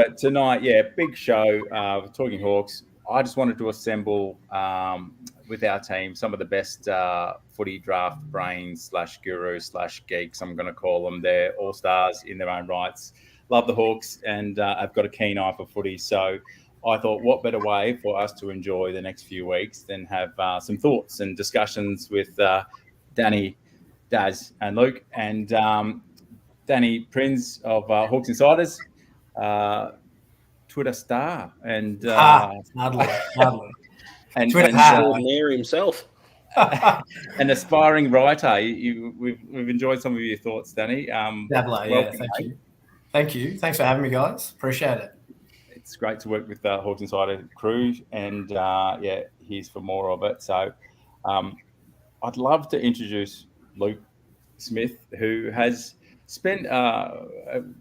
But tonight, big show, Talking Hawks. I just wanted to assemble with our team some of the best footy draft brains / gurus / geeks, I'm going to call them. They're all stars in their own rights. Love the Hawks and I've got a keen eye for footy. So I thought, what better way for us to enjoy the next few weeks than have some thoughts and discussions with Danny, Daz and Luke, and Danny Prins of Hawks Insiders, Twitter star, and hardly. and Twitter extraordinaire himself. An aspiring writer. We've enjoyed some of your thoughts, Danny. Dabbler, thank you. Thanks for having me, guys. Appreciate it. It's great to work with the Hawks Insider crew, and here's for more of it. So I'd love to introduce Luke Smith, who has spent,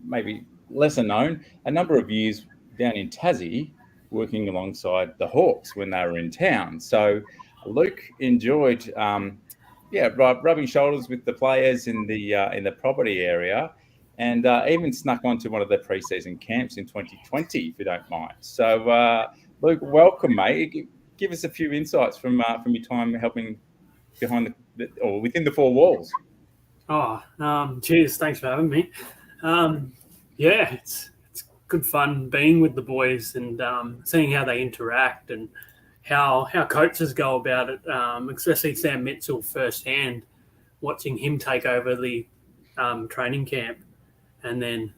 maybe lesser known, a number of years down in Tassie working alongside the Hawks when they were in town. So Luke enjoyed rubbing shoulders with the players in the property area, and even snuck onto one of their pre-season camps in 2020, if you don't mind. So Luke, welcome, mate. Give us a few insights from your time helping behind or within the four walls. Cheers. Thanks for having me. It's good fun being with the boys and seeing how they interact and how coaches go about it, especially Sam Mitchell firsthand, watching him take over the training camp, and then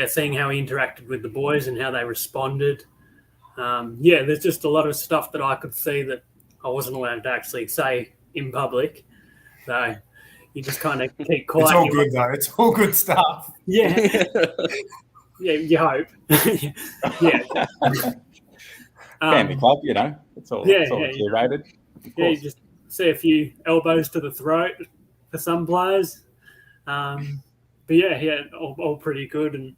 seeing how he interacted with the boys and how they responded. There's just a lot of stuff that I could see that I wasn't allowed to actually say in public, so you just kind of keep quiet. It's all good though. It's all good stuff. Yeah. Yeah, you hope. Family club, you know. It's all curated. Yeah, you just see a few elbows to the throat for some players. All pretty good. And,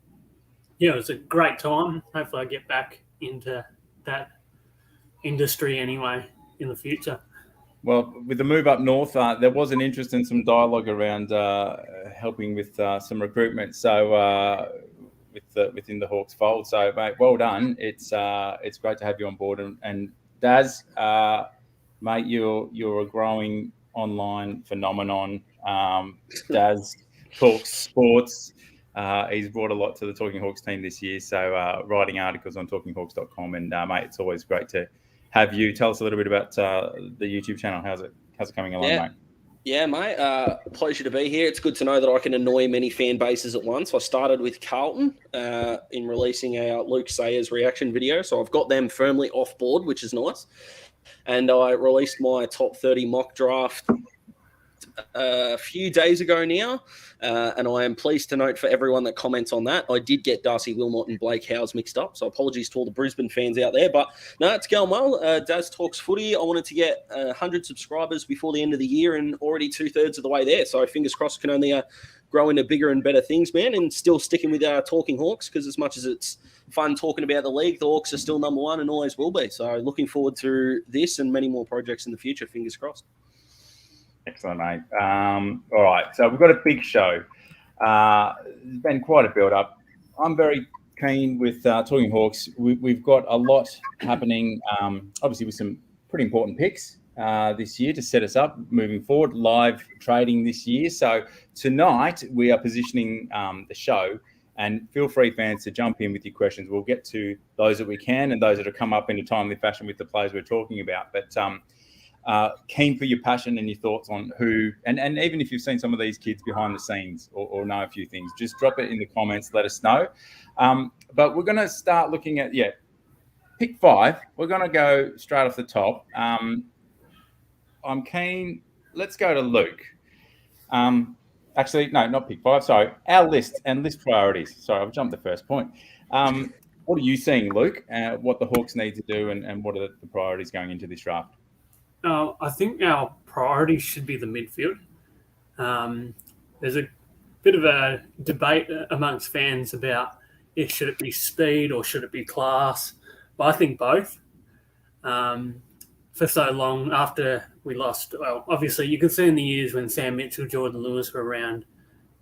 it was a great time. Hopefully I get back into that industry anyway in the future. Well, with the move up north, there was an interest in some dialogue around helping with some recruitment. So within the Hawks fold. So, mate, well done. It's great to have you on board. And Daz, mate, you're a growing online phenomenon. Daz Talks Sports. He's brought a lot to the Talking Hawks team this year. So writing articles on talkinghawks.com. And mate, it's always great to have you. Tell us a little bit about the YouTube channel. How's it coming along, mate? Yeah, mate. Pleasure to be here. It's good to know that I can annoy many fan bases at once. I started with Carlton in releasing our Luke Sayers reaction video. So I've got them firmly off board, which is nice. And I released my top 30 mock draft a few days ago now. And I am pleased to note for everyone that comments on that, I did get Darcy, Wilmot and Blake Howes mixed up. So apologies to all the Brisbane fans out there. But no, it's going well. Daz Talks Footy. I wanted to get 100 subscribers before the end of the year and already 2/3 of the way there. So fingers crossed can only grow into bigger and better things, man. And still sticking with our Talking Hawks, because as much as it's fun talking about the league, the Hawks are still number one and always will be. So looking forward to this and many more projects in the future. Fingers crossed. Excellent, mate. All right, so we've got a big show. There's been quite a build-up. I'm very keen with Talking Hawks. We've got a lot happening, obviously with some pretty important picks this year to set us up moving forward, live trading this year. So tonight we are positioning the show, and feel free, fans, to jump in with your questions. We'll get to those that we can and those that have come up in a timely fashion with the players we're talking about. But keen for your passion and your thoughts on who, and even if you've seen some of these kids behind the scenes or know a few things, just drop it in the comments, let us know. But we're going to start looking at, pick 5. We're going to go straight off the top. I'm keen. Let's go to Luke. Actually, no, not pick 5. Sorry. Our list and list priorities. Sorry, I've jumped the first point. What are you seeing, Luke? What the Hawks need to do and what are the priorities going into this draft? I think our priority should be the midfield. There's a bit of a debate amongst fans about should it be speed or should it be class, but I think both. For so long after we lost, obviously you can see in the years when Sam Mitchell, Jordan Lewis were around,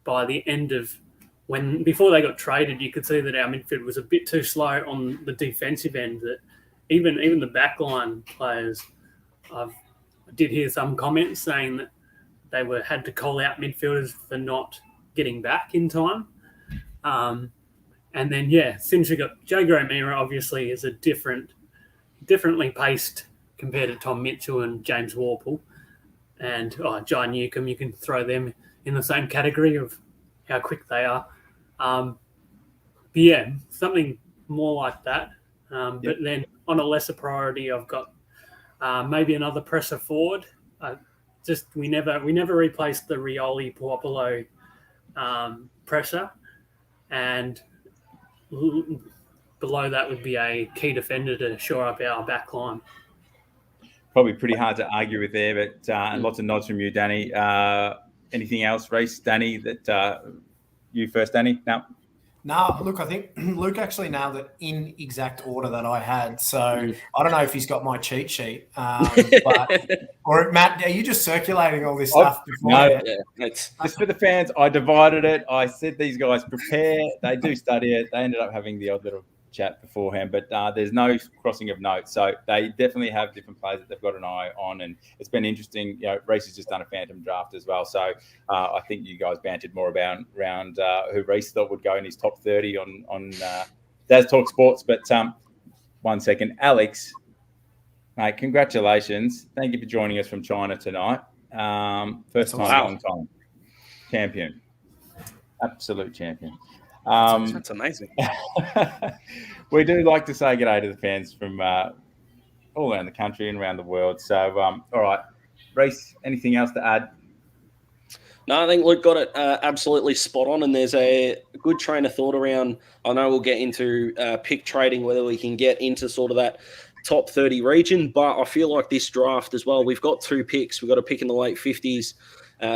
by the end of before they got traded, you could see that our midfield was a bit too slow on the defensive end. That even the backline players, I did hear some comments saying that they had to call out midfielders for not getting back in time. And then since we got Jager O'Meara, obviously is a differently paced compared to Tom Mitchell and James Worpel, and Jai Newcombe. You can throw them in the same category of how quick they are. Something more like that. But then on a lesser priority, I've got maybe another presser forward. We never replaced the Rioli Puopolo presser, and below that would be a key defender to shore up our back line. Probably pretty hard to argue with there, but lots of nods from you, Danny. Anything else, Rhys, Danny, that you first, Danny? No, look, I think Luke actually nailed it in exact order that I had. So I don't know if he's got my cheat sheet, or Matt, are you just circulating all this stuff before? No, just for the fans, I divided it. I said these guys prepare. They do study it. They ended up having the odd little chat beforehand, but there's no crossing of notes. So they definitely have different players that they've got an eye on, and it's been interesting. Rhys has just done a phantom draft as well. So I think you guys bantered more around who Rhys thought would go in his top 30 on Daz Talks Sports. But 1 second, Alex, mate, congratulations. Thank you for joining us from China tonight. First time, long time. Champion. Absolute champion. That's amazing. We do like to say g'day to the fans from all around the country and around the world. So, all right, Rhys, anything else to add? No, I think Luke got it absolutely spot on, and there's a good train of thought around. I know we'll get into pick trading, whether we can get into sort of that top 30 region, but I feel like this draft as well, we've got 2 picks. We've got a pick in the late 50s,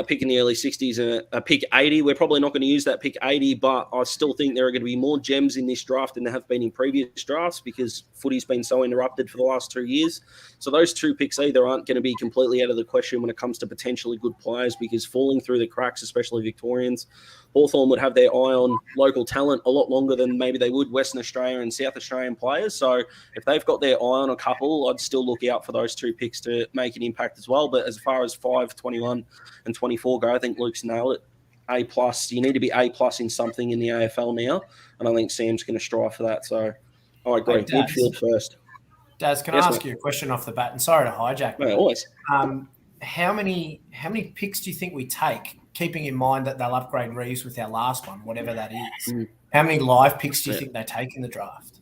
pick in the early 60s, and a pick 80. We're probably not going to use that pick 80, but I still think there are going to be more gems in this draft than there have been in previous drafts because footy's been so interrupted for the last 2 years. So those 2 picks either aren't going to be completely out of the question when it comes to potentially good players, because falling through the cracks, especially Victorians, Hawthorn would have their eye on local talent a lot longer than maybe they would Western Australia and South Australian players. So if they've got their eye on a couple, I'd still look out for those 2 picks to make an impact as well. But as far as 5, 21 and 24 go, I think Luke's nailed it. A+. You need to be A+ in something in the AFL now, and I think Sam's going to strive for that. So I agree. Hey, Midfield first. Daz, can I ask you a question off the bat? And sorry to hijack. No, always. How many picks do you think we take, keeping in mind that they'll upgrade Rhys with our last one, whatever that is? How many live picks do you think they take in the draft?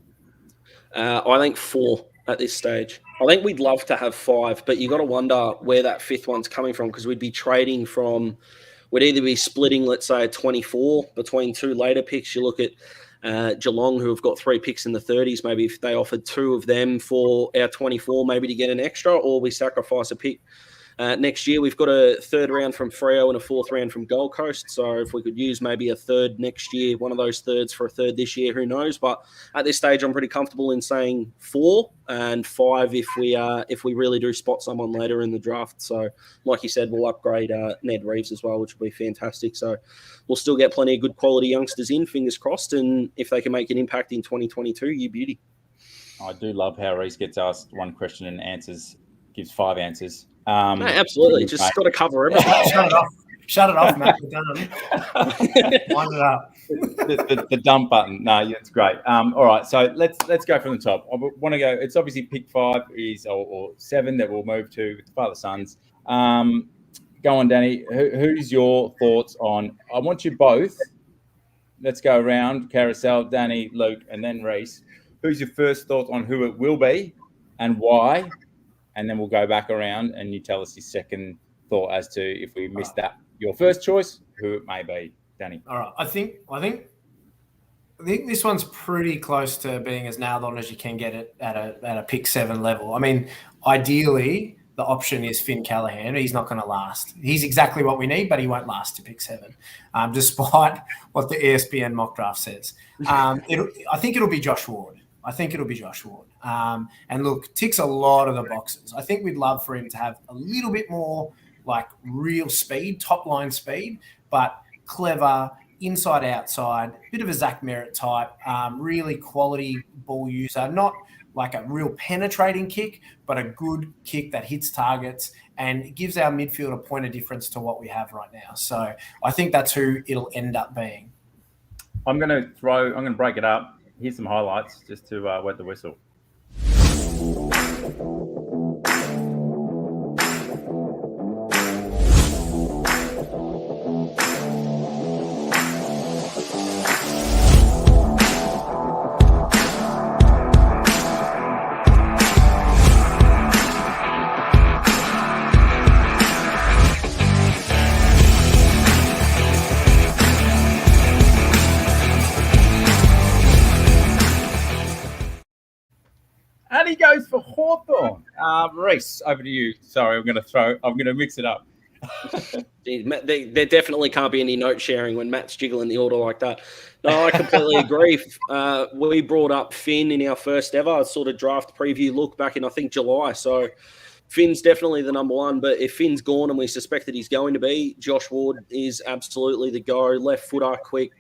I think 4 at this stage. I think we'd love to have 5, but you got to wonder where that 5th one's coming from, because we'd be trading from, we'd either be splitting, let's say, 24 between 2 later picks. You look at Geelong, who have got 3 picks in the 30s, maybe if they offered 2 of them for our 24, maybe to get an extra, or we sacrifice a pick. Next year, we've got a 3rd round from Freo and a 4th round from Gold Coast. So if we could use maybe a 3rd next year, one of those 3rds for a 3rd this year, who knows? But at this stage, I'm pretty comfortable in saying 4 and 5 if we really do spot someone later in the draft. So like you said, we'll upgrade Ned Reeves as well, which will be fantastic. So we'll still get plenty of good quality youngsters in, fingers crossed. And if they can make an impact in 2022, you beauty. I do love how Rhys gets asked one question and gives 5 answers. No, absolutely. Just got to cover everything. Shut it off, Matt. We're done. Wind it up. the dump button. No, it's great. All right, so let's go from the top. I want to go. It's obviously pick 5 or 7 that we'll move to with the father sons. Go on, Danny. Who's your thoughts on? I want you both. Let's go around carousel. Danny, Luke, and then Rhys. Who's your first thought on who it will be and why? And then we'll go back around and you tell us your second thought as to if we missed that. Your first choice, who it may be, Danny. All right. I think this one's pretty close to being as nailed on as you can get it at a pick 7 level. I mean, ideally, the option is Finn Callaghan. He's not going to last. He's exactly what we need, but he won't last to pick 7, despite what the ESPN mock draft says. I think it'll be Josh Ward. And look, ticks a lot of the boxes. I think we'd love for him to have a little bit more like real speed, top line speed, but clever, inside, outside, bit of a Zach Merritt type, really quality ball user, not like a real penetrating kick, but a good kick that hits targets and gives our midfield a point of difference to what we have right now. So I think that's who it'll end up being. I'm going to break it up. Here's some highlights just to wet the whistle. And he goes for Hawthorn. Rhys, over to you. Sorry, I'm going to mix it up. There definitely can't be any note sharing when Matt's jiggling the order like that. No, I completely agree. We brought up Finn in our first ever sort of draft preview look back in, I think, July. So Finn's definitely the number one. But if Finn's gone, and we suspect that he's going to be, Josh Ward is absolutely the go. Left footer, quick.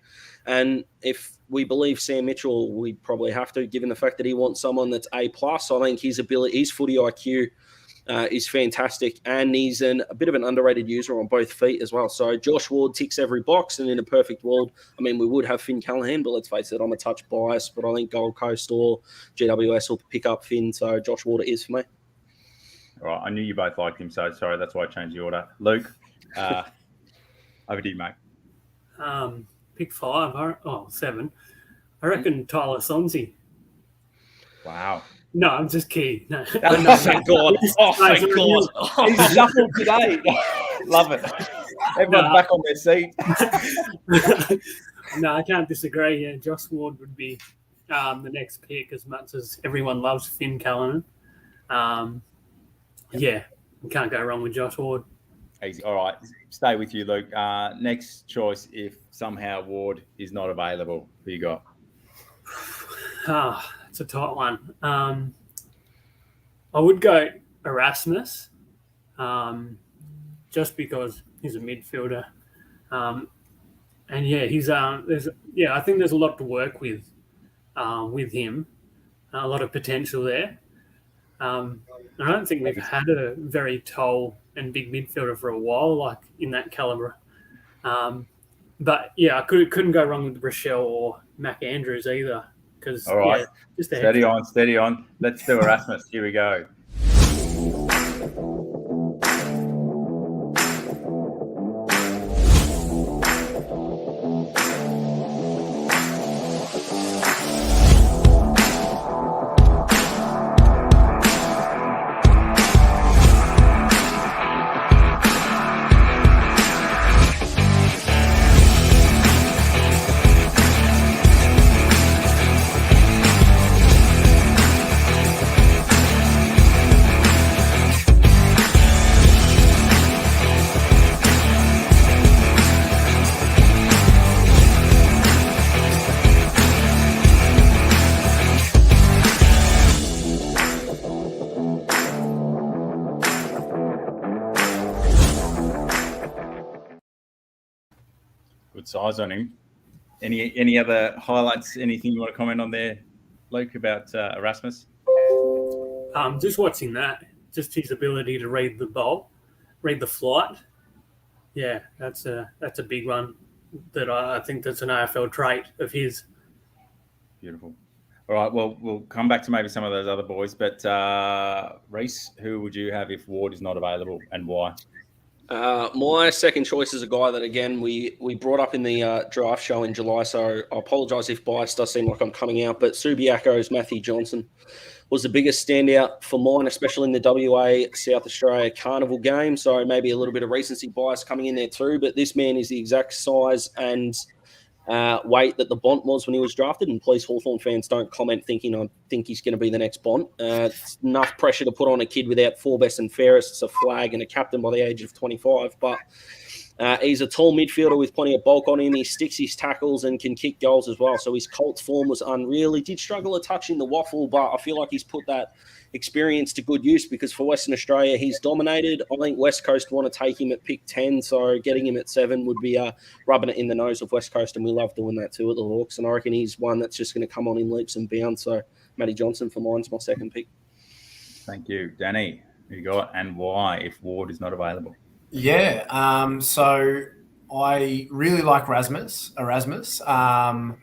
And if we believe Sam Mitchell, we probably have to, given the fact that he wants someone that's A+. I think his ability, his footy IQ is fantastic, and he's a bit of an underrated user on both feet as well. So Josh Ward ticks every box, and in a perfect world, I mean, we would have Finn Callaghan, but let's face it, I'm a touch biased, but I think Gold Coast or GWS will pick up Finn, so Josh Ward is for me. All right, I knew you both liked him, so sorry, that's why I changed the order. Luke, over to you, mate. Pick 7. I reckon Tyler Sonsie. Wow. No, I'm just kidding. No. Oh, thank God. Oh, thank God. He's shuffled today. Love it. Everyone's back on their seat. No, I can't disagree. Yeah, Josh Ward would be the next pick as much as everyone loves Finn Callaghan. Yeah, you can't go wrong with Josh Ward. Easy. All right, stay with you, Luke. Next choice, if somehow Ward is not available, who you got? It's a tight one. I would go Erasmus, just because he's a midfielder, and yeah, he's I think there's a lot to work with him, a lot of potential there. I don't think we've had a very tall and big midfielder for a while, like in that calibre. But yeah, I couldn't go wrong with Rachele or Mac Andrews either. All right, yeah, just steady on. Let's do Erasmus. Here we go. Good size on him. Any other highlights? Anything you want to comment on there, Luke, about Erasmus? Just watching that, just his ability to read the ball, read the flight. Yeah, that's a big one that I think that's an AFL trait of his. Beautiful. All right, well, we'll come back to maybe some of those other boys, but Rhys, who would you have if Ward is not available and why? My second choice is a guy that, again, we brought up in the draft show in July, so I apologise if bias does seem like I'm coming out, but Subiaco's Matthew Johnson was the biggest standout for mine, especially in the WA South Australia Carnival game, so maybe a little bit of recency bias coming in there too, but this man is the exact size and weight that the Bont was when he was drafted, and please, Hawthorn fans, don't comment thinking I think he's going to be the next Bont. It's enough pressure to put on a kid without 4 best and fairest, a flag and a captain by the age of 25, but He's a tall midfielder with plenty of bulk on him. He sticks his tackles and can kick goals as well. So his Colts form was unreal. He did struggle a touch in the waffle, but I feel like he's put that experience to good use because for Western Australia, he's dominated. I think West Coast want to take him at pick 10, so getting him at 7 would be rubbing it in the nose of West Coast, and we love doing that too at the Hawks. And I reckon he's one that's just going to come on in leaps and bounds. So Matty Johnson for mine's my second pick. Thank you. Danny, who you got and why if Ward is not available? Yeah, so I really like Erasmus. I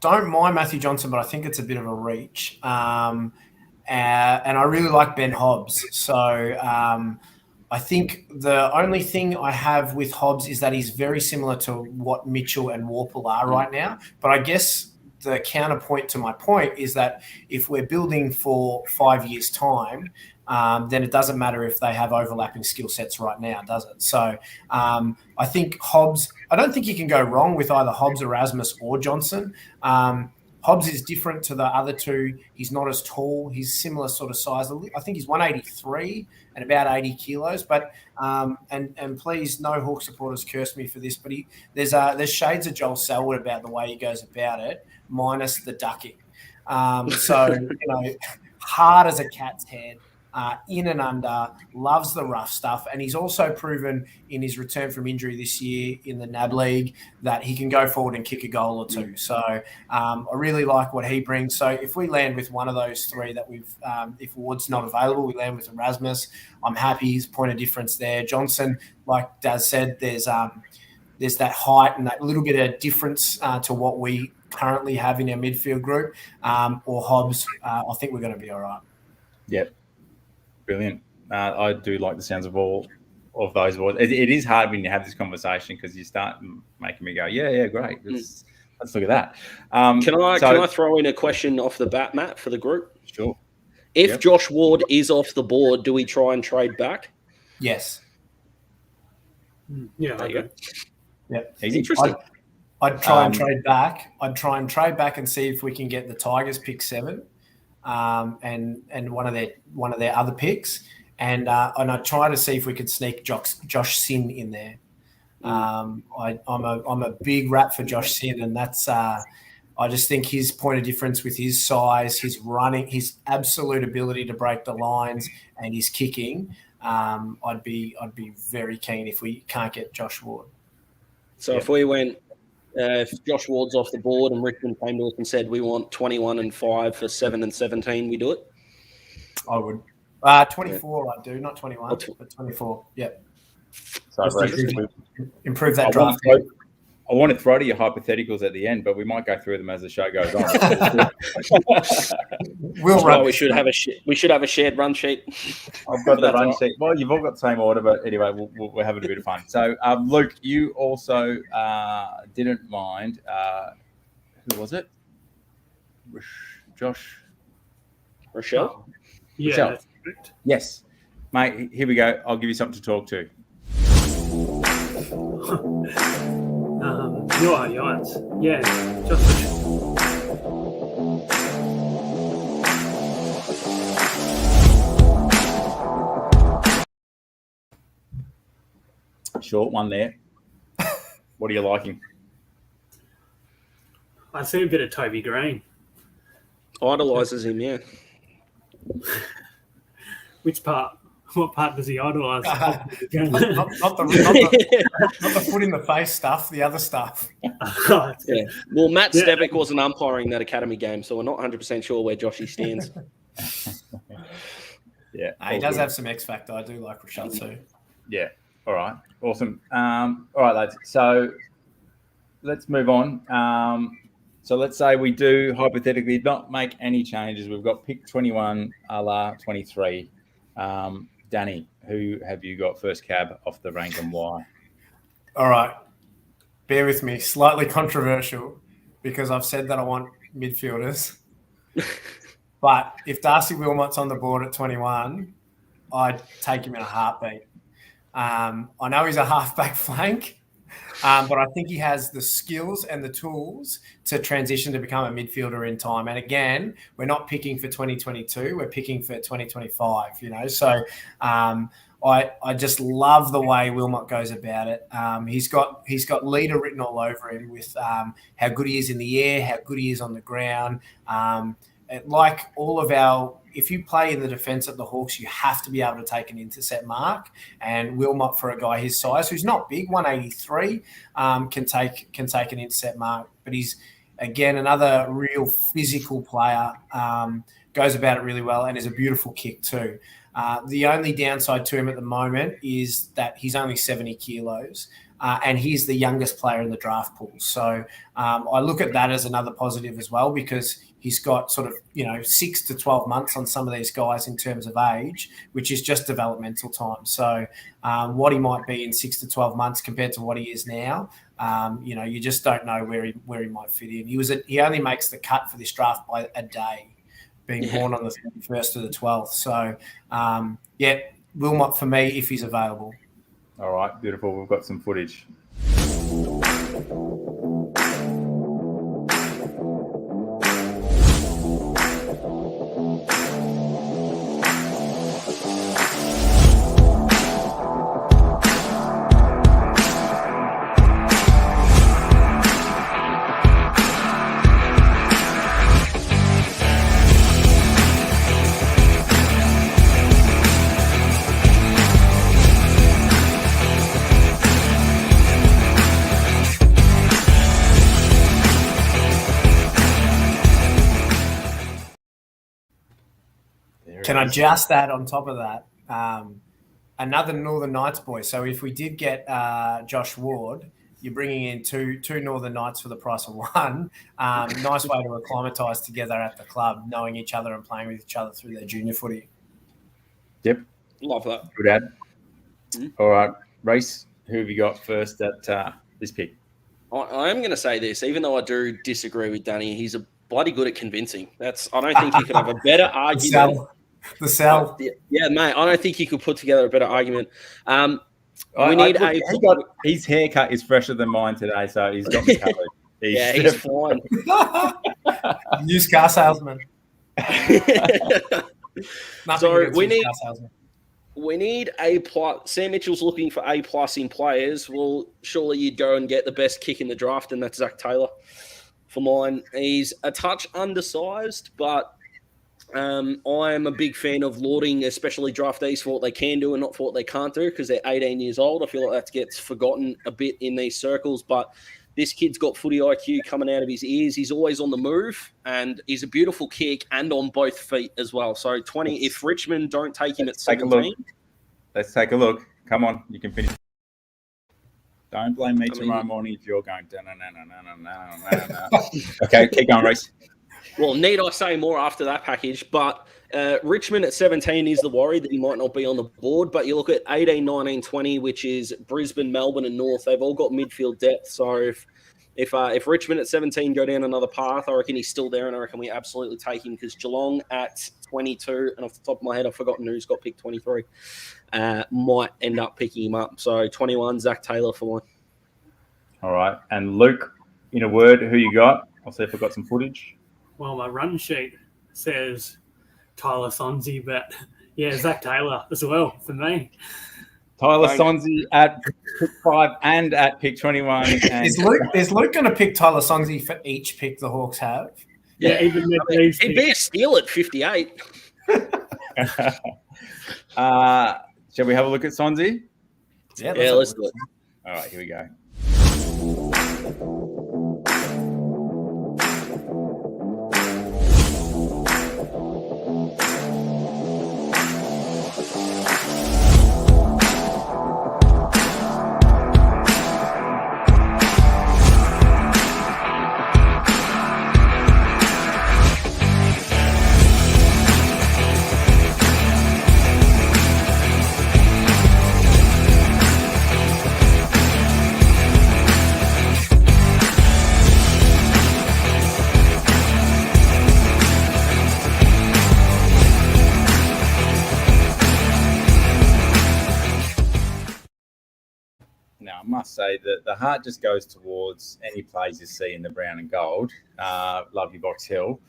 don't mind Matthew Johnson, but I think it's a bit of a reach. And I really like Ben Hobbs. So I think the only thing I have with Hobbs is that he's very similar to what Mitchell and Warple are right now. But I guess the counterpoint to my point is that if we're building for 5 years' time, then it doesn't matter if they have overlapping skill sets right now, does it? So I think Hobbs, I don't think you can go wrong with either Hobbs, Erasmus or Johnson. Hobbs is different to the other two. He's not as tall. He's similar sort of size. I think he's 183 and about 80 kilos. But and please, no Hawk supporters curse me for this, but there's shades of Joel Selwood about the way he goes about it, minus the ducking. Hard as a cat's head. In and under, loves the rough stuff, and he's also proven in his return from injury this year in the NAB League that he can go forward and kick a goal or two. So I really like what he brings. So if we land with one of those three that if Ward's not available, we land with Erasmus. I'm happy. His point of difference there. Johnson, like Daz said, there's that height and that little bit of difference to what we currently have in our midfield group. Or Hobbs, I think we're going to be all right. Yep. Brilliant. I do like the sounds of all of those words. It is hard when you have this conversation because you start making me go, yeah, great. Let's look at that. Can I throw in a question off the bat, Matt, for the group? Sure. If Josh Ward is off the board, do we try and trade back? Yes. Yeah. There you go. Yeah. He's interesting. I'd try and trade back. I'd try and trade back and see if we can get the Tigers pick 7. And one of their other picks, and I try to see if we could sneak Josh Sin in there. I'm a big rat for Josh Sin, and that's I just think his point of difference with his size, his running, his absolute ability to break the lines, and his kicking. I'd be very keen if we can't get Josh Ward. So if we went. If Josh Ward's off the board and Richmond came to us and said we want 21 and 5 for 7 and 17, we do it? I would. 24 I do, not 21, but 24. Yep. So improve that draft. I want to throw to your hypotheticals at the end, but we might go through them as the show goes on. We should have a shared run sheet. I've got the run sheet. Well, you've all got the same order, but anyway, we're having a bit of fun. So, Luke, you also didn't mind. Who was it? Josh? Rachele? Yeah. Rachele. Yes. Mate, here we go. I'll give you something to talk to. Yeah, just short one there. What are you liking? I see a bit of Toby Green. Idolises him, yeah. Which part? What part does he idolise? not the foot in the face stuff, the other stuff. Yeah. Well, Matt Stevick wasn't umpiring that academy game, so we're not 100% sure where Joshy stands. Yeah, he does have some X factor. I do like Rachele too. Yeah. All right. Awesome. All right, lads. So let's move on. So let's say we do hypothetically not make any changes. We've got pick 21, a la 23. Danny, who have you got first cab off the rank and why? All right. Bear with me. Slightly controversial because I've said that I want midfielders. But if Darcy Wilmot's on the board at 21, I'd take him in a heartbeat. I know he's a halfback flank, but I think he has the skills and the tools to transition to become a midfielder in time. And again, we're not picking for 2022; we're picking for 2025. So I just love the way Wilmot goes about it. He's got leader written all over him with how good he is in the air, how good he is on the ground. Like all of if you play in the defence of the Hawks, you have to be able to take an intercept mark. And Wilmot, for a guy his size, who's not big, 183, can take an intercept mark. But he's, again, another real physical player, goes about it really well, and is a beautiful kick too. The only downside to him at the moment is that he's only 70 kilos. And he's the youngest player in the draft pool. So I look at that as another positive as well, because he's got sort of, 6 to 12 months on some of these guys in terms of age, which is just developmental time. So what he might be in 6 to 12 months compared to what he is now, you just don't know where he might fit in. He only makes the cut for this draft by a day, being born on the 31st to the 12th. So, Wilmot for me, if he's available. All right, beautiful. We've got some footage. Can I just add on top of that, another Northern Knights boy? So if we did get Josh Ward, you're bringing in two Northern Knights for the price of one. Nice way to acclimatise together at the club, knowing each other and playing with each other through their junior footy. Yep. Love that. Good ad. All right, Rhys, who have you got first at this pick? I am going to say this, even though I do disagree with Danny, he's a bloody good at convincing. I don't think he could have a better argument. The sell. Yeah, mate. I don't think he could put together a better argument. His haircut is fresher than mine today, so he's got me covered. He's fine. Used car salesman. So we need A+. Sam Mitchell's looking for A+ in players. Well, surely you'd go and get the best kick in the draft, and that's Zach Taylor. For mine, he's a touch undersized, but I'm a big fan of lauding, especially draftees, for what they can do and not for what they can't do, because they're 18 years old. I feel like that gets forgotten a bit in these circles, but this kid's got footy IQ coming out of his ears. He's always on the move, and he's a beautiful kick and on both feet as well. So 20, if Richmond don't take him at 17. Let's take a look. Come on, you can finish. Don't blame me tomorrow morning if you're going. Okay, keep going, Rhys. Well, need I say more after that package, but Richmond at 17 is the worry that he might not be on the board, but you look at 18, 19, 20, which is Brisbane, Melbourne and North, they've all got midfield depth. So if Richmond at 17 go down another path, I reckon he's still there, and I reckon we absolutely take him, because Geelong at 22, and off the top of my head, I've forgotten who's got picked 23, might end up picking him up. So 21, Zach Taylor for mine. All right. And Luke, in a word, who you got? I'll see if I've got some footage. Well, my run sheet says Tyler Sonsie, but yeah, Zach Taylor as well for me. Tyler Sonsie at pick 5 and at pick 21. And Is Luke going to pick Tyler Sonsie for each pick the Hawks have? Yeah, even it'd be a steal at 58. Shall we have a look at Sonsie? Yeah, let's do it. All right, here we go. Now, I must say that the heart just goes towards any plays you see in the brown and gold. Love you, Box Hill.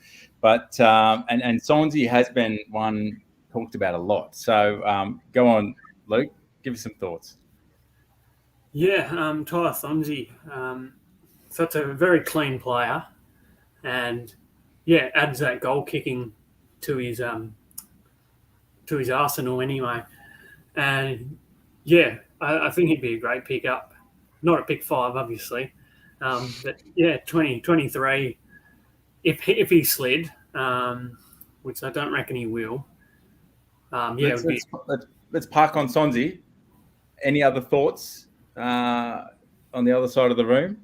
But, and Sonsie has been one talked about a lot. So go on, Luke, give us some thoughts. Yeah, Tyler Sonsie, such a very clean player, and adds that goal kicking to his arsenal anyway. And I think he'd be a great pickup. Not at pick 5, obviously, but 23. If he slid, which I don't reckon he will. Let's park on Sonsie. Any other thoughts on the other side of the room?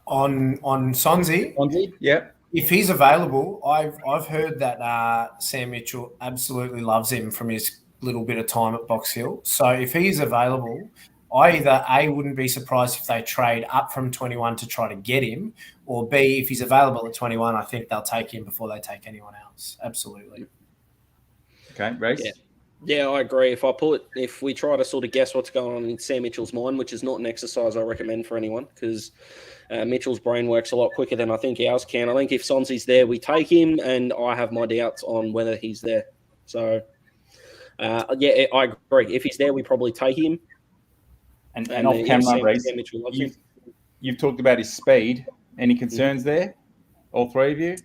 On Sonsie? Sonsie, yeah. If he's available, I've heard that Sam Mitchell absolutely loves him from his little bit of time at Box Hill. So if he's available, I either A, wouldn't be surprised if they trade up from 21 to try to get him, or B, if he's available at 21, I think they'll take him before they take anyone else. Absolutely. Okay, Rhys? Yeah, I agree. If we try to sort of guess what's going on in Sam Mitchell's mind, which is not an exercise I recommend for anyone, because Mitchell's brain works a lot quicker than I think ours can. I think if Sonsie's there, we take him, and I have my doubts on whether he's there. So, I agree. If he's there, we probably take him. And off camera, Rhys, you've talked about his speed. Any concerns there, all three of you?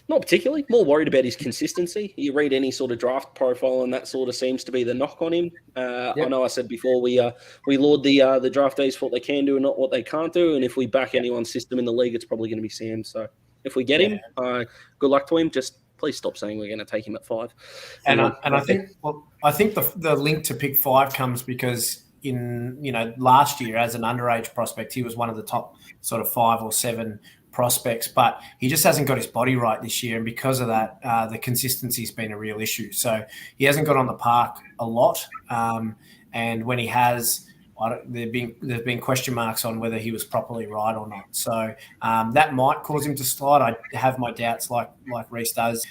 Not particularly. More worried about his consistency. You read any sort of draft profile, and that sort of seems to be the knock on him. I know I said before we laud the draftees for what they can do and not what they can't do. And if we back anyone's system in the league, it's probably going to be Sam. So if we get him, good luck to him. Just please stop saying we're going to take him at 5. I think the link to pick 5 comes because in last year as an underage prospect, he was one of the top sort of 5 or 7 prospects, but he just hasn't got his body right this year, and because of that, the consistency's been a real issue. So he hasn't got on the park a lot, and when he has, there've been question marks on whether he was properly right or not. So that might cause him to slide. I have my doubts, like Rhys does,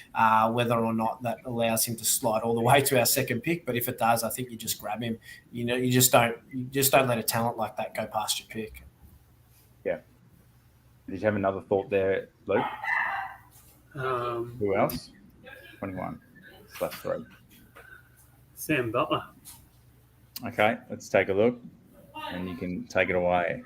whether or not that allows him to slide all the way to our second pick. But if it does, I think you just grab him. You just don't let a talent like that go past your pick. Yeah. Did you have another thought there, Luke? Who else? 21/3. Sam Butler. Okay, let's take a look, and you can take it away.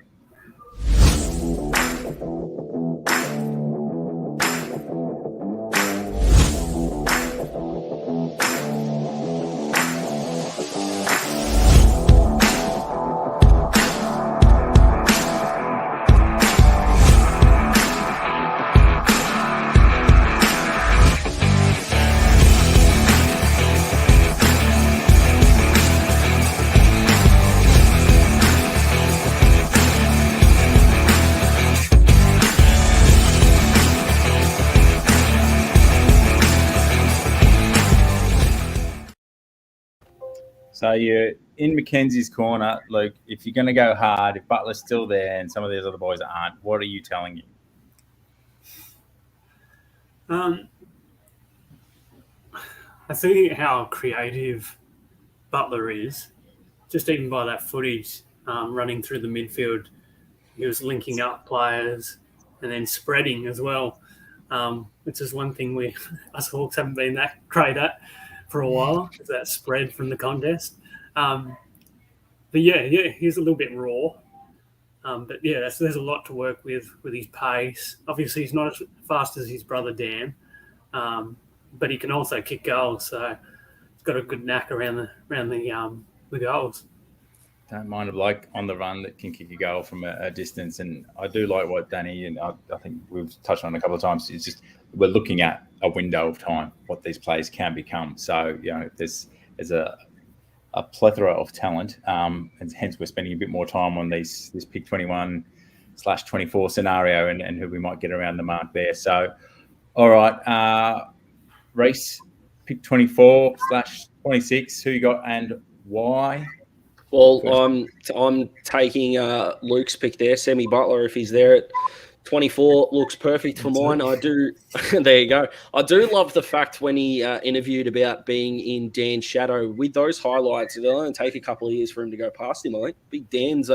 So you're in Mackenzie's corner. Luke, if you're going to go hard, if Butler's still there and some of these other boys aren't, what are you telling him? I see how creative Butler is, just even by that footage running through the midfield. He was linking up players and then spreading as well, which is one thing us Hawks haven't been that great at for a while, is that spread from the contest. But he's a little bit raw. But there's a lot to work with his pace. Obviously, he's not as fast as his brother Dan, but he can also kick goals. So he's got a good knack around the goals. Don't mind a bloke on the run that can kick a goal from a distance. And I do like what Danny, and I think we've touched on a couple of times, it's just we're looking at a window of time, what these players can become. So, there's a plethora of talent, and hence we're spending a bit more time on this pick 21/24 scenario and who we might get around the mark there. So, all right, Rhys, pick 24/26, who you got and why? Well, I'm taking Luke's pick there, Sammy Butler, if he's there at 24, looks perfect for mine. I do. There you go. I do love the fact when he interviewed about being in Dan's shadow with those highlights. It'll only take a couple of years for him to go past him. I think Big Dan's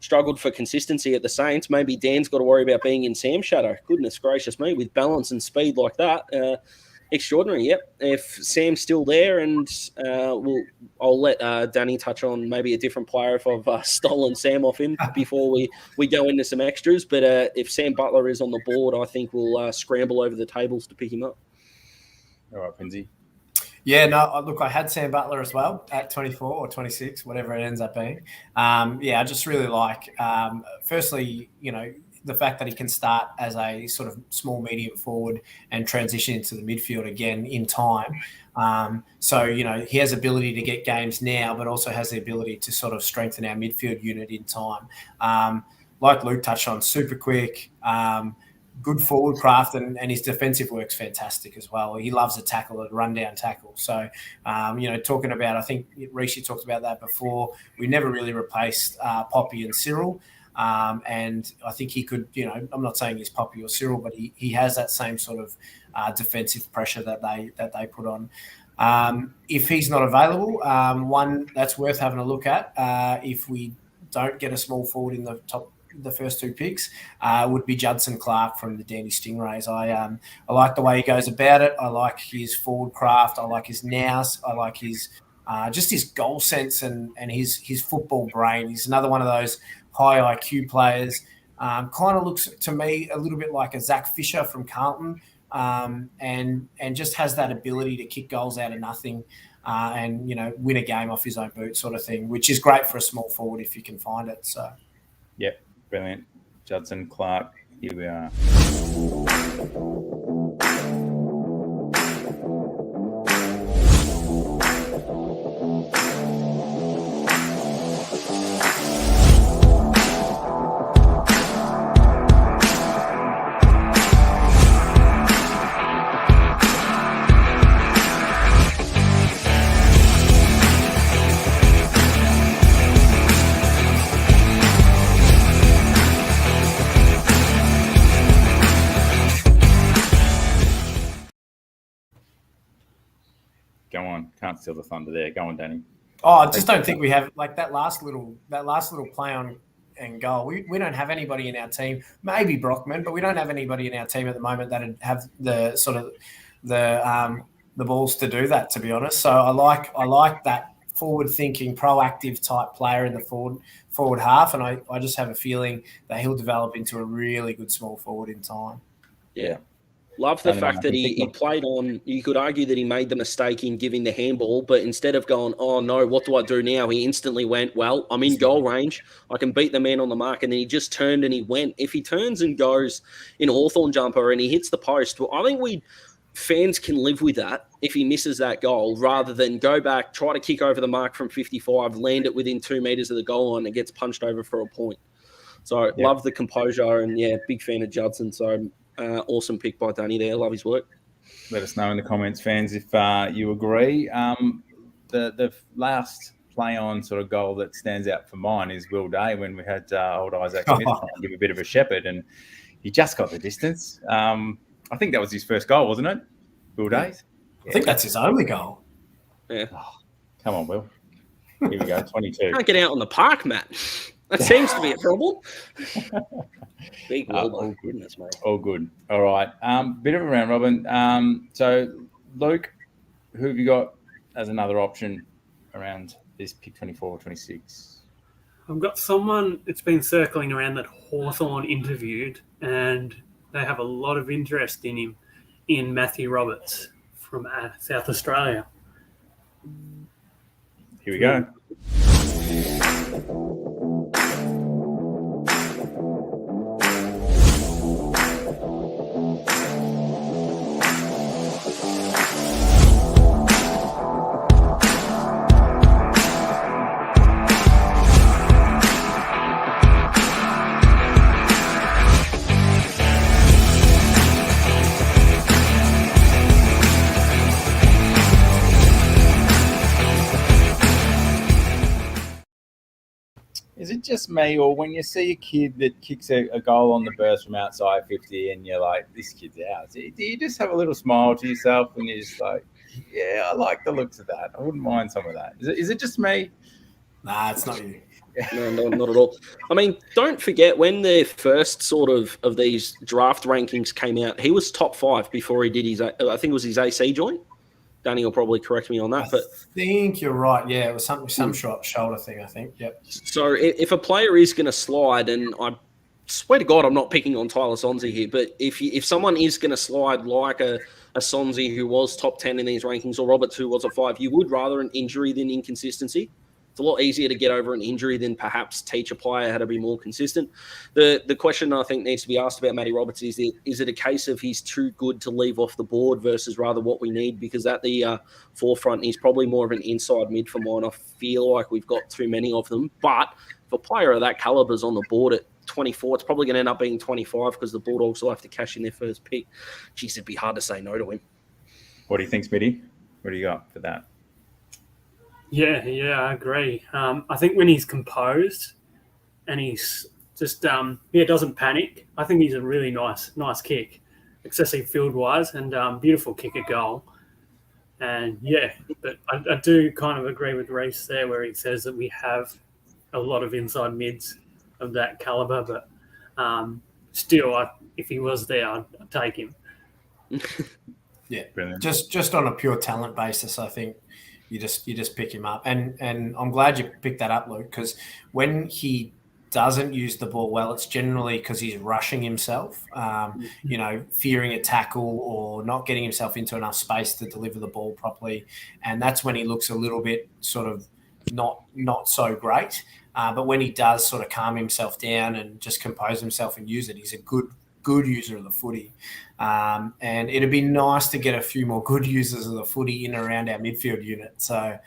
struggled for consistency at the Saints. Maybe Dan's got to worry about being in Sam's shadow. Goodness gracious me, with balance and speed like that. Extraordinary, yep. If Sam's still there, and I'll let Danny touch on maybe a different player if I've stolen Sam off him before we go into some extras. But if Sam Butler is on the board, I think we'll scramble over the tables to pick him up. All right, Prinsy. Yeah, no, look, I had Sam Butler as well at 24 or 26, whatever it ends up being. I just really like, firstly, the fact that he can start as a sort of small medium forward and transition into the midfield again in time. He has ability to get games now, but also has the ability to sort of strengthen our midfield unit in time. Like Luke touched on, super quick, good forward craft, and his defensive work's fantastic as well. He loves a tackle, a rundown tackle. So, talking about, I think Rhys talked about that before, we never really replaced Poppy and Cyril. And I think he could, I'm not saying he's Poppy or Cyril, but he has that same sort of defensive pressure that they put on. If he's not available, one that's worth having a look at, if we don't get a small forward in the first two picks, would be Judson Clarke from the Dandy Stingrays. I like the way he goes about it. I like his forward craft. I like his nous. I like his just his goal sense and his football brain. He's another one of those high IQ players. Kind of looks to me a little bit like a Zach Fisher from Carlton, and just has that ability to kick goals out of nothing, and win a game off his own boot, sort of thing, which is great for a small forward if you can find it. So, yep, brilliant. Judson Clarke, here we are. Go on, can't steal the thunder there. Go on, Danny. Oh, I just don't think we have like that last little play on and goal. We don't have anybody in our team. Maybe Brockman, but we don't have anybody in our team at the moment that have the sort of the balls to do that. To be honest, so I like that forward-thinking, proactive type player in the forward half, and I just have a feeling that he'll develop into a really good small forward in time. Yeah. Love the fact that he played on, you could argue that he made the mistake in giving the handball, but instead of going, oh no, what do I do now? He instantly went, well, I'm in goal range. I can beat the man on the mark. And then he just turned and he went. If he turns and goes in a Hawthorn jumper and he hits the post, well, I think fans can live with that if he misses that goal, rather than go back, try to kick over the mark from 55, land it within 2 meters of the goal line and gets punched over for a point. So love the composure, and big fan of Judson. So awesome pick by Danny there. Love his work. Let us know in the comments, fans, if you agree. The last play-on sort of goal that stands out for mine is Will Day, when we had old Isaac Smith give a bit of a shepherd, and he just got the distance. I think that was his first goal, wasn't it? Will Day's? I think that's his only goal. Yeah. Oh, come on, Will. Here we go, 22. Can't get out on the park, Matt. That seems to be a problem. Big all goodness, mate. All good. All right. Bit of a round robin. So, Luke, who have you got as another option around this pick 24 or 26? I've got someone that's been circling around that Hawthorn interviewed, and they have a lot of interest in him, in Matthew Roberts from South Australia. Here we go. Is it just me, or when you see a kid that kicks a goal on the burst from outside 50 and you're like, this kid's out, do you just have a little smile to yourself and you're just like, yeah, I like the looks of that. I wouldn't mind some of that. Is it just me? Nah, it's not you. No, not at all. I mean, don't forget when the first sort of these draft rankings came out, he was top 5 before he did his, I think it was his AC joint. Danny will probably correct me on that. I think you're right. Yeah, it was some shoulder thing, I think. Yep. So if a player is going to slide, and I swear to God, I'm not picking on Tyler Sonsie here, but if someone is going to slide like a Sonsie who was top 10 in these rankings, or Roberts who was a 5, you would rather an injury than inconsistency. It's a lot easier to get over an injury than perhaps teach a player how to be more consistent. The question I think needs to be asked about Matty Roberts is it a case of he's too good to leave off the board versus rather what we need? Because at the forefront, he's probably more of an inside mid for mine. I feel like we've got too many of them. But if a player of that caliber is on the board at 24, it's probably going to end up being 25 because the Bulldogs will have to cash in their first pick. Jeez, it'd be hard to say no to him. What do you think, Smitty? What do you got for that? Yeah, I agree. I think when he's composed and he's just doesn't panic, I think he's a really nice kick, excessive field wise, and beautiful kicker goal. And yeah, but I do kind of agree with Rhys there where he says that we have a lot of inside mids of that caliber, but still, if he was there, I'd take him. Yeah, brilliant. Just on a pure talent basis, I think. You just pick him up, and I'm glad you picked that up, Luke, because when he doesn't use the ball well, it's generally because he's rushing himself, fearing a tackle or not getting himself into enough space to deliver the ball properly, and that's when he looks a little bit sort of not so great. But when he does sort of calm himself down and just compose himself and use it, he's a good user of the footy. And it'd be nice to get a few more good users of the footy in and around our midfield unit. So,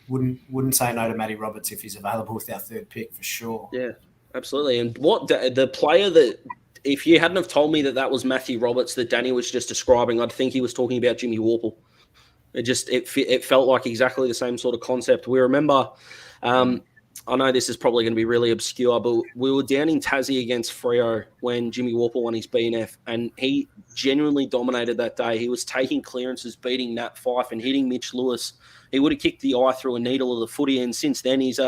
wouldn't say no to Matty Roberts if he's available with our third pick for sure. Yeah, absolutely. And what the player that, if you hadn't have told me that was Matthew Roberts that Danny was just describing, I'd think he was talking about Jimmy Worpel. It felt like exactly the same sort of concept. We remember, I know this is probably going to be really obscure, but we were down in Tassie against Freo when Jimmy Worpel won his BNF, and he genuinely dominated that day. He was taking clearances, beating Nat Fyfe and hitting Mitch Lewis. He would have kicked the eye through a needle of the footy, and since then he's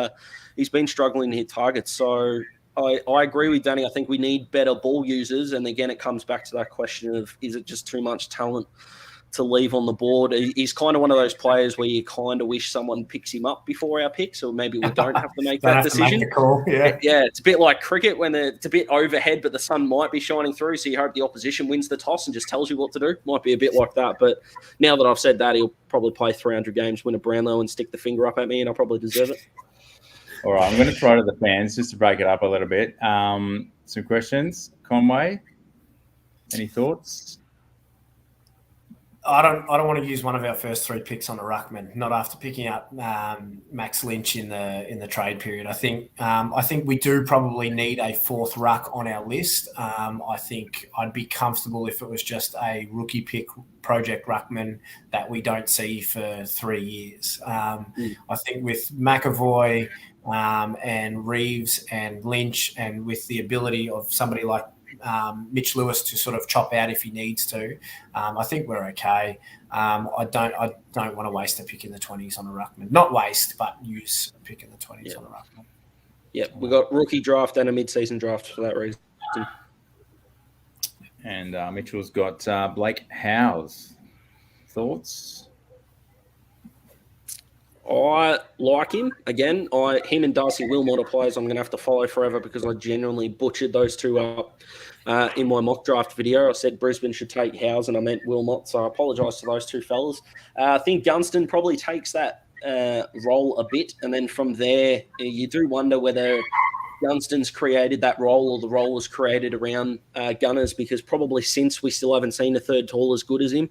been struggling to hit targets. So I agree with Danny. I think we need better ball users, and again, it comes back to that question of, is it just too much talent to leave on the board? He's kind of one of those players where you kind of wish someone picks him up before our pick, so maybe we don't have to make that decision. Yeah, it's a bit like cricket when it's a bit overhead, but the sun might be shining through, so you hope the opposition wins the toss and just tells you what to do. Might be a bit like that, but now that I've said that, he'll probably play 300 games, win a Brownlow, and stick the finger up at me, and I'll probably deserve it. All right, I'm going to throw to the fans just to break it up a little bit. Some questions. Conway, any thoughts? I don't want to use one of our first 3 picks on a ruckman, not after picking up Max Lynch in the trade period. I think we do probably need a 4th ruck on our list. I think I'd be comfortable if it was just a rookie pick project ruckman that we don't see for 3 years. I think with McAvoy and Reeves and Lynch, and with the ability of somebody like Mitch Lewis to sort of chop out if he needs to, I think we're okay. I don't want to waste a pick in the 20s on a ruckman. Not waste, but use a pick in the 20s on a ruckman. Yeah, we got rookie draft and a mid-season draft for that reason. And Mitchell's got Blake Howes. Thoughts? I like him. Again, him and Darcy Wilmot are players I'm going to have to follow forever because I genuinely butchered those two up in my mock draft video. I said Brisbane should take Howes and I meant Wilmot, so I apologise to those two fellas. I think Gunston probably takes that role a bit, and then from there, you do wonder whether Gunston's created that role or the role was created around Gunners, because probably since we still haven't seen a third tall as good as him.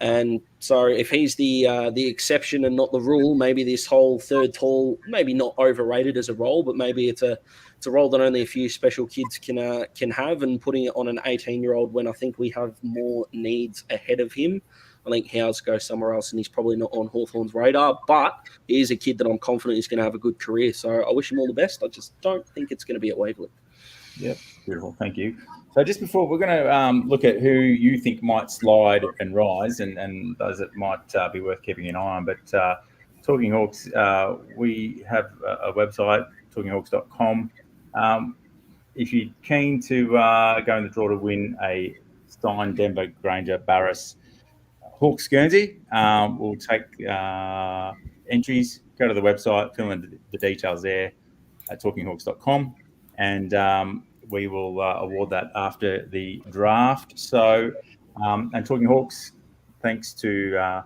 And so if he's the exception and not the rule, maybe this whole third tall, maybe not overrated as a role, but maybe it's a role that only a few special kids can have, and putting it on an 18-year-old when I think we have more needs ahead of him. I think Howes goes somewhere else, and he's probably not on Hawthorn's radar, but he is a kid that I'm confident is going to have a good career. So I wish him all the best. I just don't think it's going to be at Waverley. Yep, beautiful. Thank you. So just before, we're going to look at who you think might slide and rise, and those that might be worth keeping an eye on. But talk Talking Hawks, we have a website, talkinghawks.com. If you're keen to go in the draw to win a signed Denver Granger Barras Hawks Guernsey, we'll take entries. Go to the website, fill in the details there at talkinghawks.com, and we will award that after the draft. So, and Talking Hawks, thanks to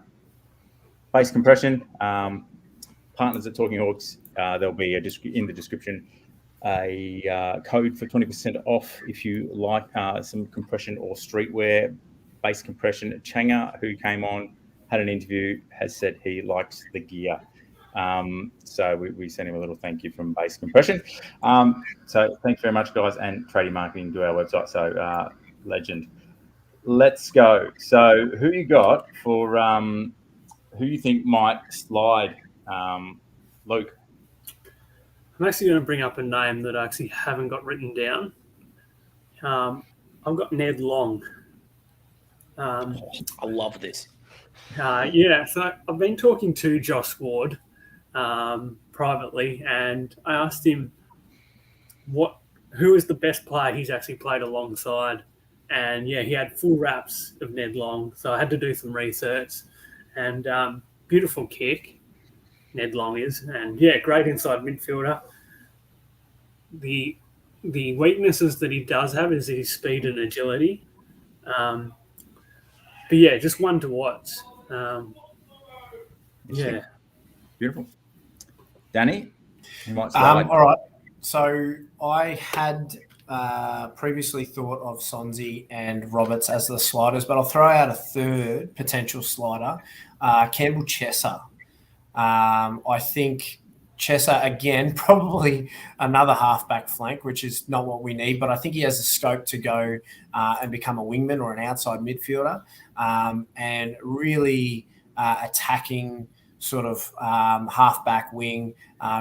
Base Compression, partners at Talking Hawks, there'll be in the description a code for 20% off if you like some compression or streetwear. Base Compression, Changa, who came on, had an interview, has said he likes the gear. So we sent him a little thank you from Base Compression. So thanks very much, guys, and Trading Marketing do our website. So legend. Let's go. So who you got for who you think might slide, Luke? I'm actually going to bring up a name that I actually haven't got written down. I've got Ned Long. I love this. So I've been talking to Josh Ward privately, and I asked him who is the best player he's actually played alongside. And he had full raps of Ned Long, so I had to do some research. And beautiful kick, Ned Long is, and great inside midfielder. The weaknesses that he does have is his speed and agility. But just one to watch. Beautiful. Danny, you might slide. All right. So I had previously thought of Sonsie and Roberts as the sliders, but I'll throw out a third potential slider, Campbell Chesser. I think Chesser, again, probably another halfback flank, which is not what we need, but I think he has the scope to go and become a wingman or an outside midfielder, and really attacking sort of halfback wing,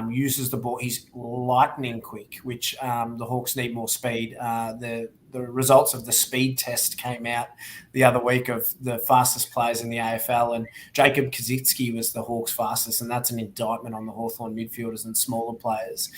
uses the ball. He's lightning quick, which the Hawks need more speed. The results of the speed test came out the other week of the fastest players in the AFL, and Jacob Kazitsky was the Hawks' fastest, and that's an indictment on the Hawthorn midfielders and smaller players.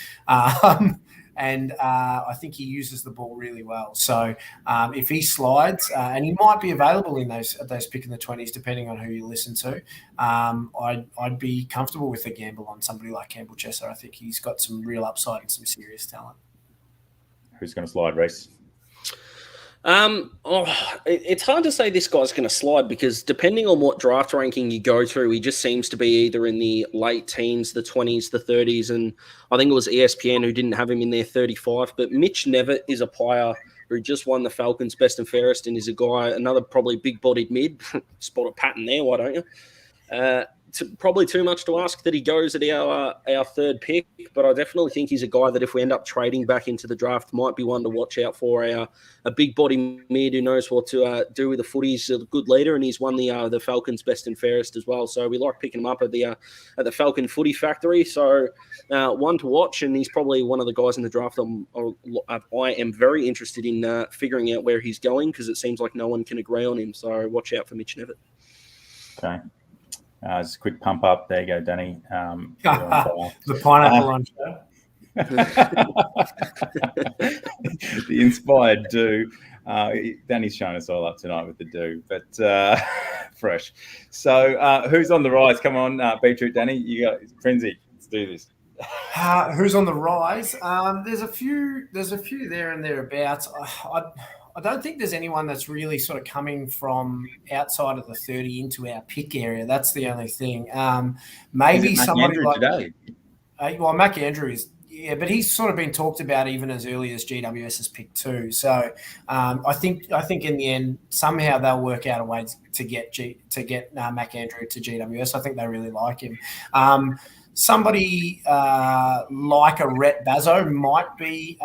And I think he uses the ball really well. So if he slides, and he might be available in those pick in the 20s, depending on who you listen to, I'd be comfortable with a gamble on somebody like Campbell Chesser. I think he's got some real upside and some serious talent. Who's going to slide, Rhys? It's hard to say this guy's going to slide, because depending on what draft ranking you go through, he just seems to be either in the late teens, the 20s, the 30s, and I think it was ESPN who didn't have him in their 35. But Mitch Nevitt is a player who just won the Falcons Best and Fairest, and is a guy, another probably big-bodied mid. Spot a pattern there, why don't you? Probably too much to ask that he goes at our third pick, but I definitely think he's a guy that if we end up trading back into the draft, might be one to watch out for. A big body mid who knows what to do with the footy. He's a good leader, and he's won the Falcons Best and Fairest as well. So we like picking him up at the Falcon Footy Factory. So one to watch, and he's probably one of the guys in the draft I am very interested in figuring out where he's going, because it seems like no one can agree on him. So watch out for Mitch Nevitt. Okay. Just a quick pump up. There you go, Danny. The pineapple on show. The inspired do. Danny's showing us all up tonight with the do, but fresh. So who's on the rise? Come on, Beetroot, Danny. You got Prinsy. Let's do this. Who's on the rise? There's a few there and thereabouts. I don't think there's anyone that's really sort of coming from outside of the 30 into our pick area. That's the only thing. Maybe somebody like today. Mac Andrew is, but he's sort of been talked about even as early as GWS's pick too. So I think in the end somehow they'll work out a way to get Mac Andrew to GWS. I think they really like him. Somebody like a Rhett Bazzo might be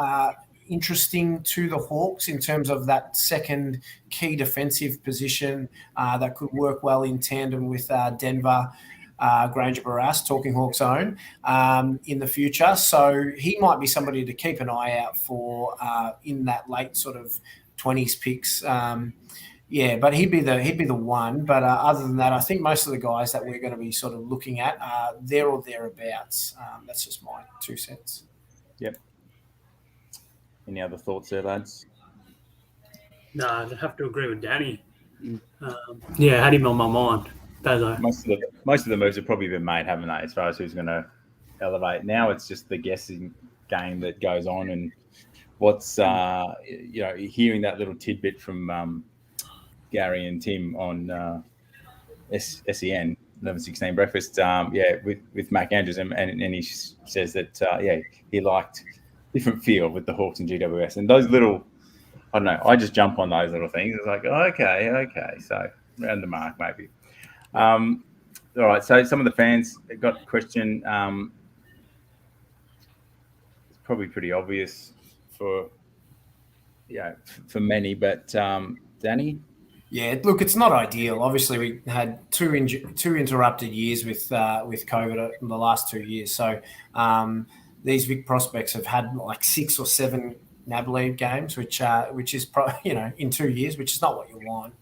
interesting to the Hawks in terms of that second key defensive position that could work well in tandem with Denver Granger Barras, Talking Hawks own, in the future. So he might be somebody to keep an eye out for in that late sort of 20s picks. Yeah, but he'd be the one. But other than that, I think most of the guys that we're going to be sort of looking at are there or thereabouts. That's just my 2 cents. Yep. Any other thoughts there, lads? No, I'd have to agree with Danny. Yeah, I had him on my mind. Most of the moves have probably been made, haven't they, as far as who's going to elevate. Now it's just the guessing game that goes on, and what's hearing that little tidbit from Gary and Tim on SEN 11:16 Breakfast. With Mac Andrews, and he says that he liked different feel with the Hawks and GWS, and those little. I don't know. I just jump on those little things. It's like, okay. So around the mark, maybe. All right. So some of the fans got a question. It's probably pretty obvious for many, but Danny. Yeah, look, it's not ideal. Obviously, we had two interrupted years with COVID in the last 2 years. So these big prospects have had like 6 or 7 NAB League games, which is in 2 years, which is not what you want.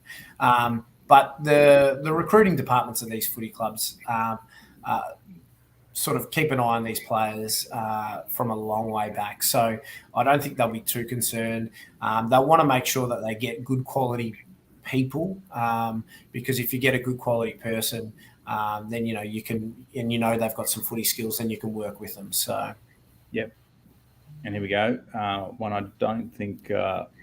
But the recruiting departments of these footy clubs sort of keep an eye on these players from a long way back. So I don't think they'll be too concerned. They'll want to make sure that they get good quality people, because if you get a good quality person, then you can, and they've got some footy skills, then you can work with them. So, yep. And here we go. One I don't think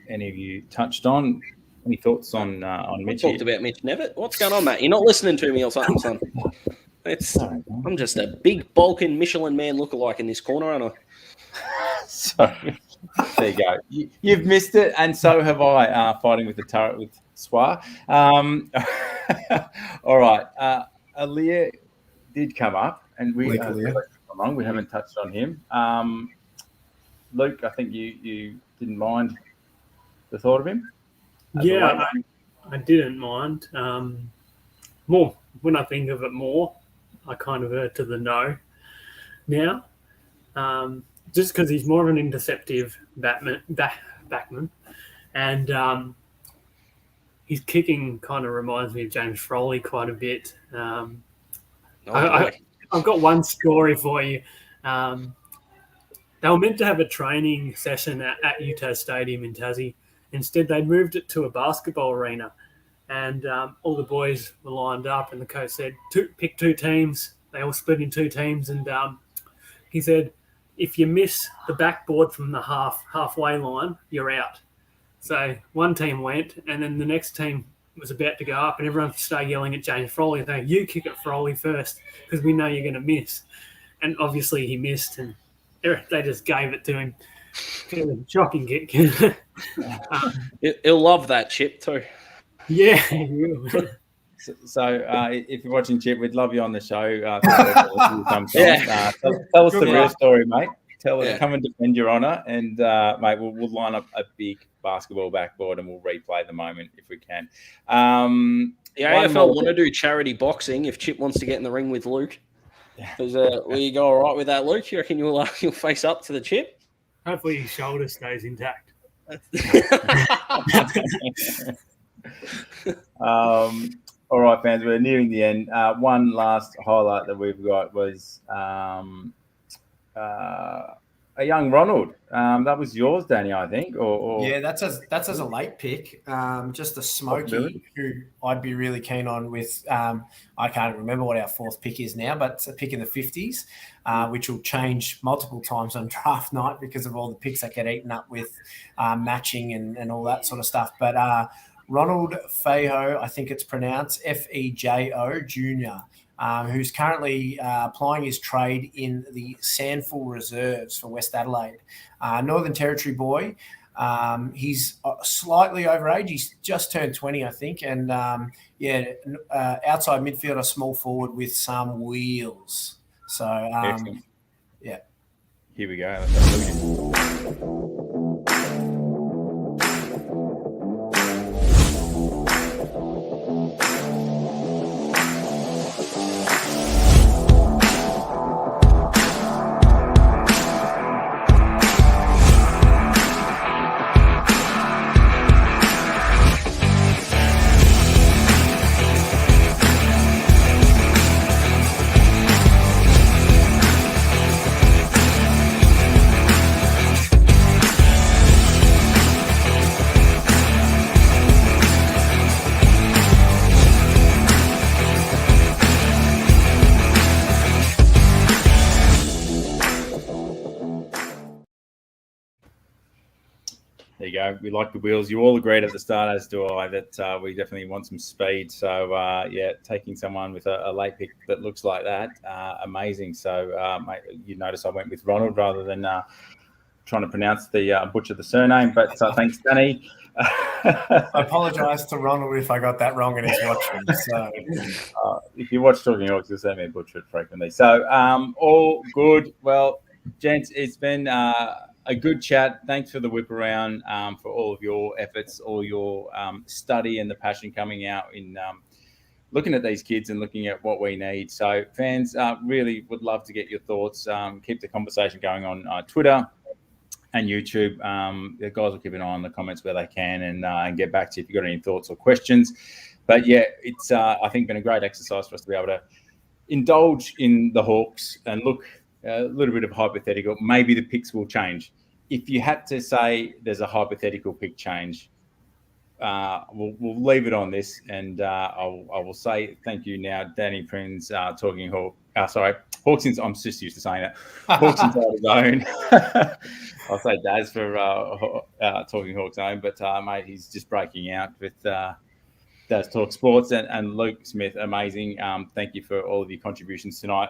any of you touched on. Any thoughts on Mitch? We talked about Mitch Nevitt. What's going on, Matt? You're not listening to me or something, son? I'm just a big bulking Michelin man lookalike in this corner, aren't I? So there you go. You've missed it, and so have I. Fighting with the turret with Swar. All right. Alleer did come up, and we haven't touched on him. Luke, I think you didn't mind the thought of him. Yeah, I didn't mind. More when I think of it more, I kind of err to the no now, just because he's more of an interceptive backman, and his kicking kind of reminds me of James Froley quite a bit. I've got one story for you. They were meant to have a training session at Utah Stadium in Tassie. Instead, they moved it to a basketball arena, and all the boys were lined up, and the coach said, pick 2 teams. They all split in 2 teams, and he said, if you miss the backboard from the halfway line, you're out. So one team went, and then the next team was about to go up, and everyone started yelling at James Froley, saying, you kick it, Froley, first, because we know you're going to miss. And obviously he missed, and they just gave it to him. Shocking kick. He'll love that, Chip, too. Yeah, he will. So if you're watching, Chip, we'd love you on the show. Tell us the real story, mate. Come and defend your honour, and mate, we'll line up a big basketball backboard and we'll replay the moment if we can. The AFL want to do charity boxing if Chip wants to get in the ring with Luke. Will you go all right with that, Luke? You reckon you'll face up to the Chip? Hopefully his shoulder stays intact. All right, fans, we're nearing the end. One last highlight that we've got was a young Ronald. That was yours, Danny, I think. Yeah, that's as a late pick. Just a smoky who I'd be really keen on with. I can't remember what our 4th pick is now, but it's a pick in the 50s, which will change multiple times on draft night because of all the picks that get eaten up with matching and all that sort of stuff. But Ronald Fejo, I think it's pronounced Fejo Jr., who's currently applying his trade in the Sandful Reserves for West Adelaide. Northern Territory boy. He's slightly overage. He's just turned 20, I think. And, outside midfielder, small forward with some wheels. So, yeah. Here we go. we like the wheels. You all agreed at the start, as do I, that we definitely want some speed. So, taking someone with a late pick that looks like that, amazing. So, mate, you notice I went with Ronald rather than trying to pronounce butcher the surname. But thanks, Danny. I apologise to Ronald if I got that wrong and he's watching. So, if you watch Talking Hawks, you'll see me butcher it frequently. So, all good. Well, gents, it's been a good chat. Thanks for the whip around, for all of your efforts, all your study and the passion coming out in looking at these kids and looking at what we need. So fans really would love to get your thoughts. Keep the conversation going on Twitter and YouTube. The guys will keep an eye on the comments where they can and get back to you if you've got any thoughts or questions. But yeah, it's I think been a great exercise for us to be able to indulge in the Hawks and look a little bit of hypothetical. Maybe the picks will change. If you had to say there's a hypothetical pick change, we'll leave it on this, and I will say thank you now, Danny Prins, Talking Hawk. Hawks. I'm just used to saying that. Hawks Inside Zone. I'll say Daz for Talking Hawks Zone, but mate, he's just breaking out with Daz Talks Sports, and Luke Smith, amazing. Thank you for all of your contributions tonight.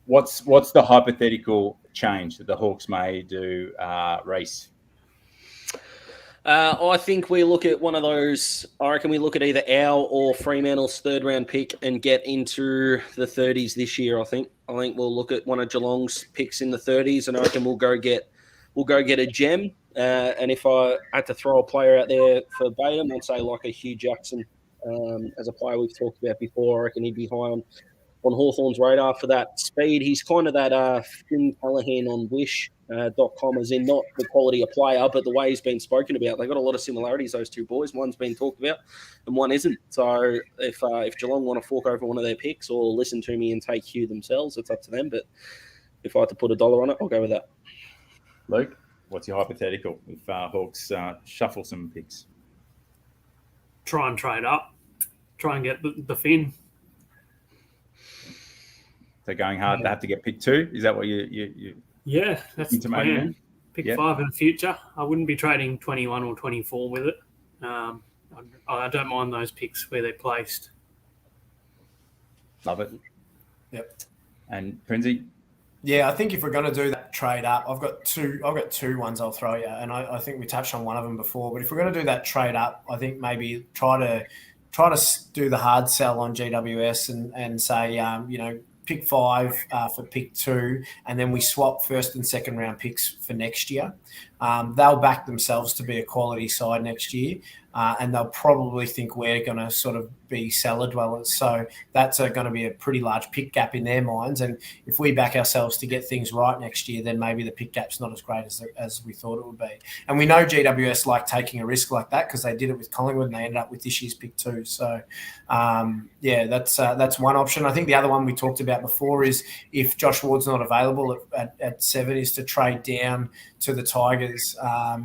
What's the hypothetical change that the Hawks may do, Rhys? I think we look at one of those. I reckon we look at either our or Fremantle's third round pick and get into the 30s this year. I think we'll look at one of Geelong's picks in the 30s, and I reckon we'll go get a gem. And if I had to throw a player out there for Batum, I'd say like a Hugh Judson as a player we've talked about before. I reckon he'd be high on Hawthorn's radar for that speed. He's kind of that Finn Callaghan on Wish.com, as in not the quality of player, but the way he's been spoken about. They've got a lot of similarities, those two boys. One's been talked about and one isn't. So if Geelong want to fork over one of their picks or listen to me and take Hugh themselves, it's up to them. But if I had to put $1 on it, I'll go with that. Luke, what's your hypothetical if Hawks shuffle some picks? Try and trade up. Try and get the Finn. So going hard to have to get pick 2? Is that what you Yeah, that's the plan. Pick 5 in the future. I wouldn't be trading 21 or 24 with it. I don't mind those picks where they're placed. Love it. Yep. And Prinsy? Yeah, I think if we're going to do that trade up, I've got two ones I'll throw you, and I think we touched on one of them before. But if we're going to do that trade up, I think maybe try to do the hard sell on GWS and say pick 5 for pick 2, and then we swap first and second round picks for next year. They'll back themselves to be a quality side next year, and they'll probably think we're going to sort of be cellar dwellers. So that's going to be a pretty large pick gap in their minds. And if we back ourselves to get things right next year, then maybe the pick gap's not as great as we thought it would be. And we know GWS like taking a risk like that because they did it with Collingwood and they ended up with this year's pick 2. So, that's one option. I think the other one we talked about before is if Josh Ward's not available at 7 is to trade down to the Tigers.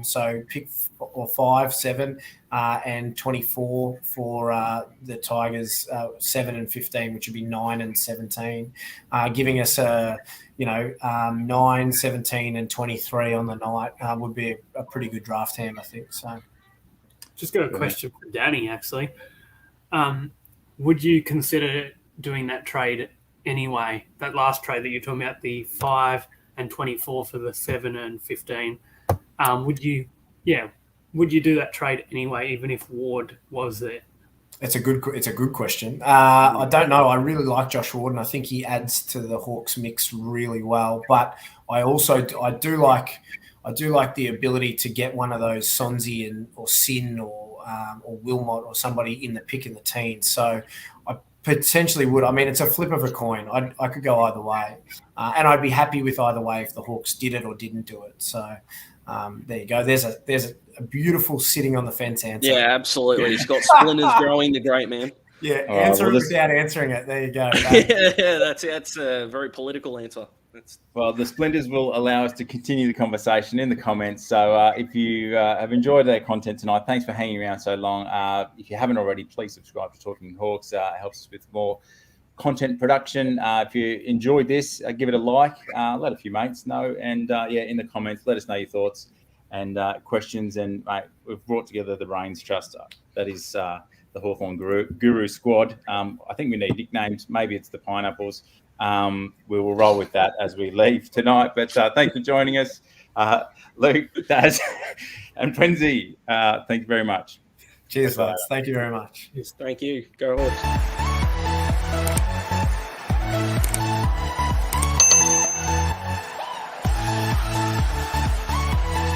So pick 5, 7, and 24 for the Tigers, 7 and 15, which would be 9 and 17, giving us 9, 17, and 23 on the night would be a pretty good draft hand, I think. So, just got a question for Danny, actually. Would you consider doing that trade anyway? That last trade that you're talking about, the 5 and 24 for the 7 and 15. Would you do that trade anyway, even if Ward was there? It's a good question. I don't know. I really like Josh Ward, and I think he adds to the Hawks mix really well. But I do like the ability to get one of those Sonsie or Sin or Wilmot or somebody in the pick in the teens. So I potentially would. I mean, it's a flip of a coin. I could go either way, and I'd be happy with either way if the Hawks did it or didn't do it. So there you go. There's a beautiful sitting on the fence answer. Yeah, absolutely. He's got splinters growing, the great man. Yeah, answer it without answering it. There you go. Yeah, that's a very political answer. Well, the splinters will allow us to continue the conversation in the comments. So if you have enjoyed our content tonight, thanks for hanging around so long. If you haven't already, please subscribe to Talking Hawks. It helps us with more content production. If you enjoyed this, give it a like. Let a few mates know. And in the comments, let us know your thoughts. and questions. And mate, we've brought together the Brains Trust. That is the Hawthorn Guru Squad. I think we need nicknames. Maybe it's the Pineapples. We will roll with that as we leave tonight. But thanks for joining us, Luke, Daz, and Prinsy. Thank you very much. Cheers, lads. Thank you very much. Thank you. Go Hawks.